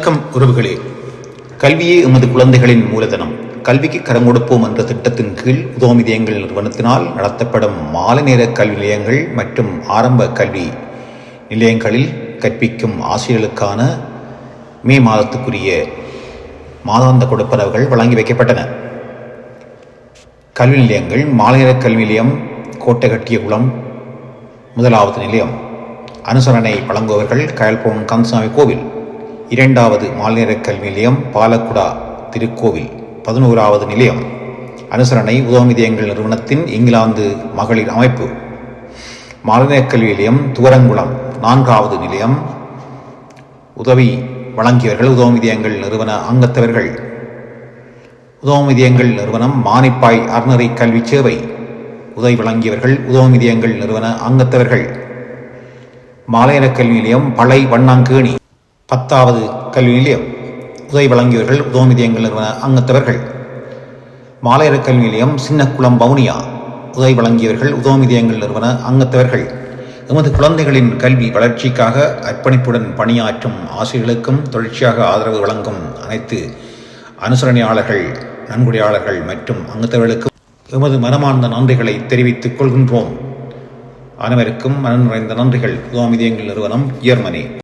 வணக்கம் உறவுகளே. கல்வியே எமது குழந்தைகளின் மூலதனம். கல்விக்கு கரம் கொடுப்போம் என்ற திட்டத்தின் கீழ் உதோமிதியங்கள் நிறுவனத்தினால் நடத்தப்படும் மாலை நேர கல்வி நிலையங்கள் மற்றும் ஆரம்ப கல்வி நிலையங்களில் கற்பிக்கும் ஆசிரியர்களுக்கான மே மாதத்துக்குரிய மாதாந்த கொடுப்பனவுகள் வழங்கி வைக்கப்பட்டன. கல்வி நிலையங்கள்: மாலை நேர கல்வி நிலையம் கோட்டைகட்டியகுளம் முதலாவது நிலையம். அனுசரணை வழங்குபவர்கள் கயல்போன் கந்தசாமி கோவில். இரண்டாவது மாலை நேர கல்வி நிலையம் பாலக்குடா திருக்கோவில் 11வது நிலையம். அனுசரணை உதோமிதியங்கள் நிறுவனத்தின் இங்கிலாந்து மகளிர் அமைப்பு. மாலை நேர கல்வி நிலையம் துவரங்குளம் 4வது நிலையம். உதவி வழங்கியவர்கள் உதோமிதியங்கள் நிறுவன அங்கத்தவர்கள். உதோமிதியங்கள் நிறுவனம் மானிப்பாய் அறநெறி கல்வி சேவை. உதவி வழங்கியவர்கள் உதோமிதியங்கள் நிறுவன அங்கத்தவர்கள். மாலை நேர கல்வி நிலையம் பளை வண்ணாங்கேணி 10வது கல்வி நிலையம். உதவி வழங்கியவர்கள் உதோமிதியங்கள் நிறுவன அங்கத்தவர்கள். மாலை நேர கல்வி நிலையம் சின்னக்குளம் வவுனியா. உதவி வழங்கியவர்கள் உதோமிதியங்கள் நிறுவன அங்கத்தவர்கள். எமது குழந்தைகளின் கல்வி வளர்ச்சிக்காக அர்ப்பணிப்புடன் பணியாற்றும் ஆசிரியர்களுக்கும் தொடர்ச்சியாக ஆதரவு வழங்கும் அனைத்து அனுசரணையாளர்கள், நன்கொடையாளர்கள் மற்றும் அங்கத்தவர்களுக்கும் எமது மனமார்ந்த நன்றிகளை தெரிவித்துக் கொள்கின்றோம். அனைவருக்கும் மனம் நிறைந்த நன்றிகள். உதோமிதியங்கள் நிறுவனம், ஜெர்மனி.